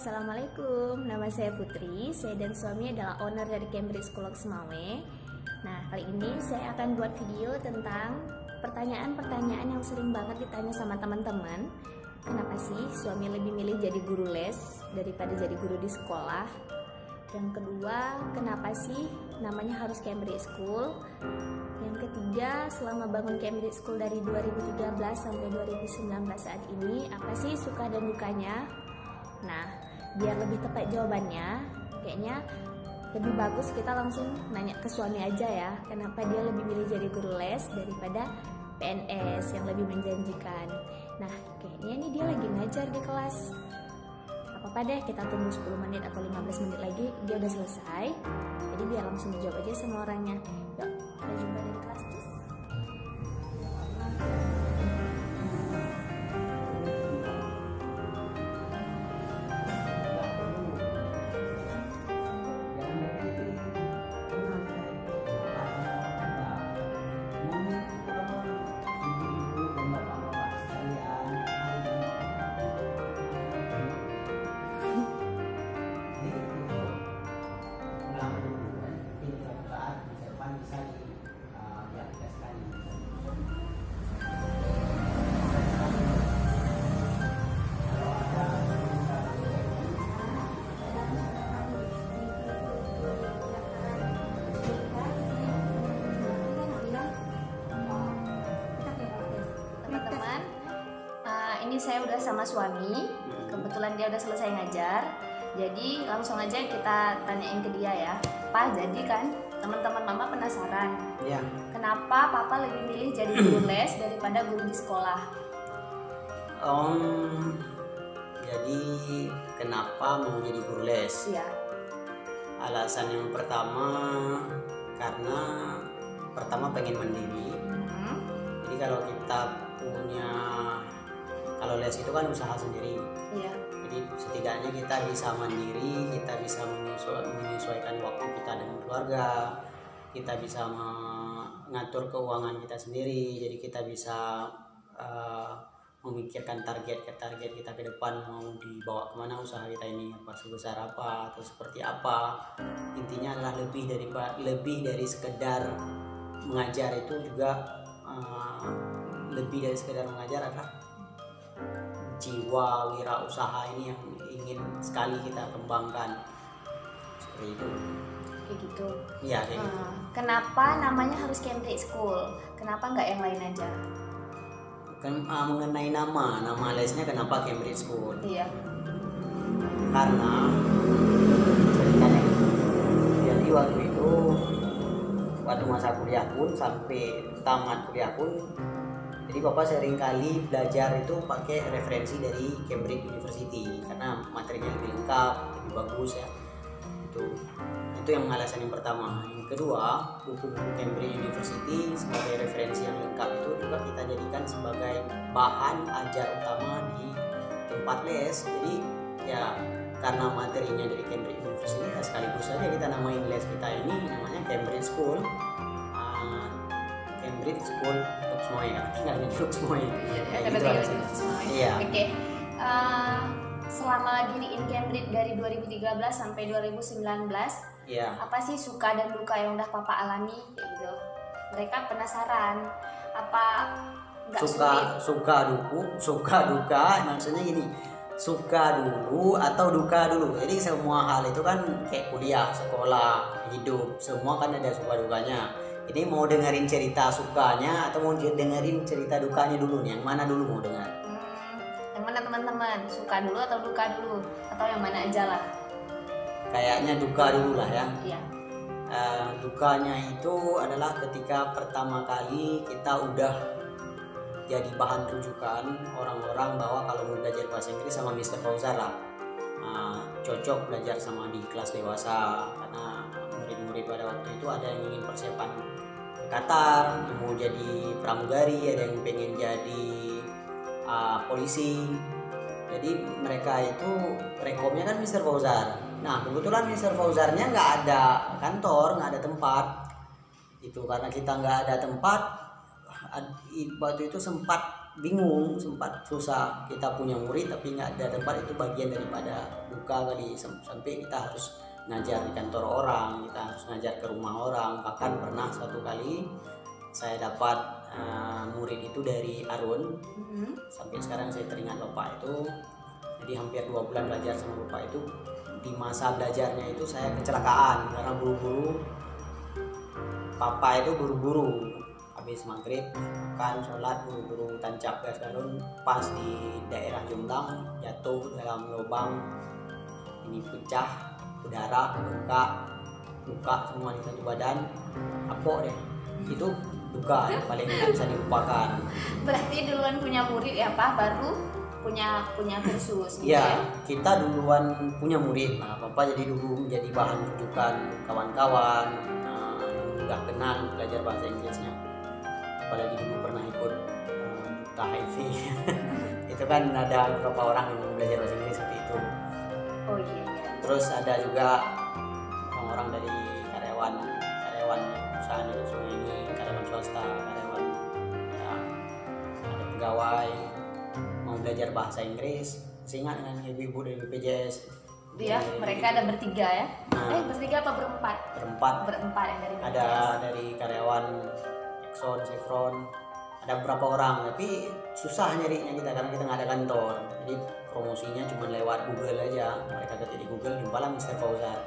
Assalamualaikum. Nama saya Putri. Saya dan suami adalah owner dari Cambridge School of Semawe. Nah, kali ini saya akan buat video tentang pertanyaan-pertanyaan yang sering banget ditanya sama teman-teman. Kenapa sih suami lebih milih jadi guru les daripada jadi guru di sekolah? Yang kedua, kenapa sih namanya harus Cambridge School? Yang ketiga, selama bangun Cambridge School dari 2013 sampai 2019 saat ini, apa sih suka dan dukanya? Nah, biar lebih tepat jawabannya, kayaknya lebih bagus kita langsung nanya ke suami aja ya. Kenapa dia lebih milih jadi guru les daripada PNS yang lebih menjanjikan. Nah, kayaknya ini dia lagi ngajar di kelas. Apa-apa deh, kita tunggu 10 menit atau 15 menit lagi dia udah selesai. Jadi biar langsung dijawab aja sama orangnya. Yuk, kita jumpa dari kelas terus. Ini saya udah sama suami, kebetulan dia udah selesai ngajar, jadi langsung aja kita tanyain ke dia ya. Pak, jadi kan teman-teman mama penasaran, ya, kenapa papa lebih milih jadi guru les daripada guru di sekolah? Jadi kenapa mau jadi guru les? Iya. Alasan yang pertama karena pengen mandiri. Jadi kalau kita punya, kalau les itu kan usaha sendiri. Iya. Jadi setidaknya kita bisa mandiri, kita bisa menyesuaikan waktu kita dengan keluarga, kita bisa mengatur keuangan kita sendiri. Jadi kita bisa memikirkan target kita ke depan, mau dibawa kemana usaha kita ini, apa sebesar apa atau seperti apa. Intinya adalah lebih dari sekedar mengajar. Itu juga lebih dari sekedar mengajar adalah jiwa wirausaha ini yang ingin sekali kita kembangkan. Seperti itu. Kayak gitu. Iya, kayak gitu. Kenapa namanya harus Cambridge School? Kenapa nggak yang lain aja? Mengenai nama lesnya kenapa Cambridge School? Iya. Karena ceritanya jadi waktu masa kuliah pun sampai tamat kuliah pun, jadi Bapak sering kali belajar itu pakai referensi dari Cambridge University karena materinya lebih lengkap, lebih bagus ya. Itu yang alasan yang pertama. Yang kedua, buku-buku Cambridge University sebagai referensi yang lengkap itu juga kita jadikan sebagai bahan ajar utama di tempat les. Jadi ya karena materinya dari Cambridge University, ya sekaligus saja kita namain les kita ini namanya Cambridge School. Cambridge School of Semawe ya, nggak ada School Semawe. Iya. Oke. Selama diriin Cambridge dari 2013 sampai 2019, iya, apa sih suka dan duka yang udah papa alami kayak gitu? Mereka penasaran, apa nggak sulit? Suka duka, maksudnya gini, suka dulu atau duka dulu. Jadi semua hal itu kan kayak kuliah, sekolah, hidup, semua kan ada suka dukanya. Ini mau dengerin cerita sukanya atau mau dengerin cerita dukanya dulu nih? Yang mana dulu mau dengar? Yang mana teman-teman? Suka dulu atau duka dulu? Atau yang mana aja lah? Kayaknya duka dulu lah ya. Iya. Dukanya itu adalah ketika pertama kali kita udah jadi bahan rujukan orang-orang bahwa kalau mau belajar bahasa Inggris sama Mr. Fauzar lah, cocok belajar sama di kelas dewasa. Karena murid-murid pada waktu itu ada yang ingin persiapan Qatar, yang mau jadi pramugari, ada yang pengen jadi polisi. Jadi mereka itu rekomnya kan Mr. Fauzar. Nah kebetulan Mr. Fauzarnya nggak ada kantor, nggak ada tempat. Itu karena kita nggak ada tempat, waktu itu sempat bingung, sempat susah. Kita punya murid tapi nggak ada tempat, itu bagian daripada duka kali. Sampai kita harus ngajar di kantor orang, kita harus ngajar ke rumah orang. Bahkan pernah suatu kali saya dapat murid itu dari Arun. Sampai sekarang saya teringat bapak itu. Jadi hampir 2 bulan belajar sama bapak itu. Di masa belajarnya itu saya kecelakaan karena buru-buru. Papa itu buru-buru habis maghrib makan sholat, buru-buru tancap gas galon, pas di daerah Jombang, jatuh dalam lubang, ini pecah, berdarah, luka semua di satu badan, kapok deh. Itu duka yang paling tidak bisa dilupakan. Berarti duluan punya murid ya Pak, baru punya kursus gitu Ya, kita duluan punya murid. Nah, Papa jadi dulu menjadi bahan rujukan kawan-kawan, nggak kenal belajar bahasa Inggrisnya. Apalagi dulu pernah ikut duta HIV. Itu kan ada beberapa orang yang belajar bahasa Inggris seperti itu. Oh iya. Terus ada juga orang-orang dari karyawan perusahaan itu semua ini, karyawan swasta, karyawan ya, ada pegawai mau belajar bahasa Inggris, masih ingat dengan ibu-ibu dari BPJS. Dia mereka ada bertiga ya? Nah, bertiga apa berempat? Berempat yang dari BPJS. Ada dari karyawan Exxon, Chevron, ada beberapa orang, tapi susah nyarinya kita karena kita nggak ada kantor. Jadi promosinya cuma lewat Google aja. Mereka ketik di Google, jumpalah Mr. Fauzar.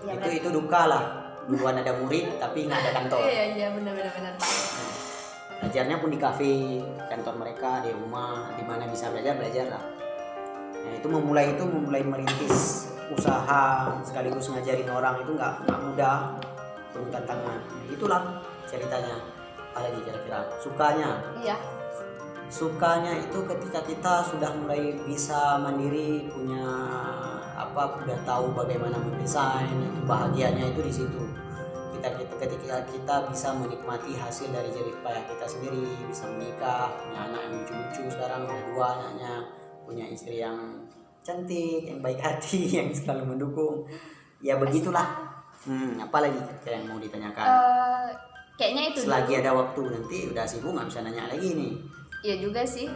Ya, itu duka lah. Duluan ada murid tapi nggak ada kantor. Iya benar Pak. Belajarnya pun di kafe, kantor mereka, di rumah, di mana bisa belajar lah. Nah, itu memulai merintis usaha sekaligus ngajarin orang itu nggak mudah, penuh tantangan. Itulah ceritanya. Apalagi kira-kira sukanya? Iya. Sukanya itu ketika kita sudah mulai bisa mandiri, punya udah tahu bagaimana mendesain, itu bahagianya itu di situ. Ketika kita bisa menikmati hasil dari jerih payah kita sendiri, bisa menikah, punya anak yang lucu-lucu, sekarang ada 2 anaknya, punya istri yang cantik, yang baik hati, yang selalu mendukung. Ya begitulah. Apalagi yang mau ditanyakan? Kayaknya itu. Selagi ada waktu, nanti udah sibuk nggak bisa nanya lagi nih. Iya juga sih.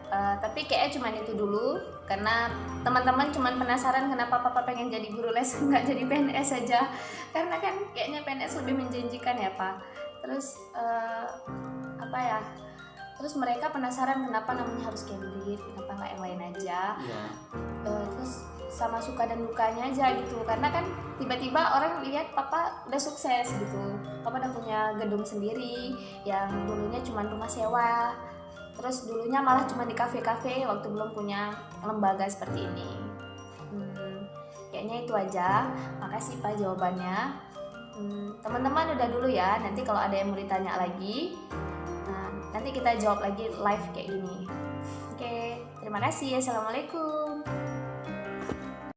Tapi kayaknya cuma itu dulu, karena teman-teman cuma penasaran kenapa Papa pengen jadi guru les nggak jadi PNS saja, karena kan kayaknya PNS lebih menjanjikan ya Pak. Terus terus mereka penasaran kenapa namanya harus Cambridge, kenapa nggak yang lain aja. Terus sama suka dan dukanya aja gitu, karena kan tiba-tiba orang lihat Papa udah sukses gitu, Papa udah punya gedung sendiri yang dulunya cuma rumah sewa. Terus dulunya malah cuma di kafe-kafe waktu belum punya lembaga seperti ini. Kayaknya itu aja. Makasih Pak jawabannya. Teman-teman udah dulu ya. Nanti kalau ada yang mau ditanya lagi, nanti kita jawab lagi live kayak gini. Oke, terima kasih. Assalamualaikum.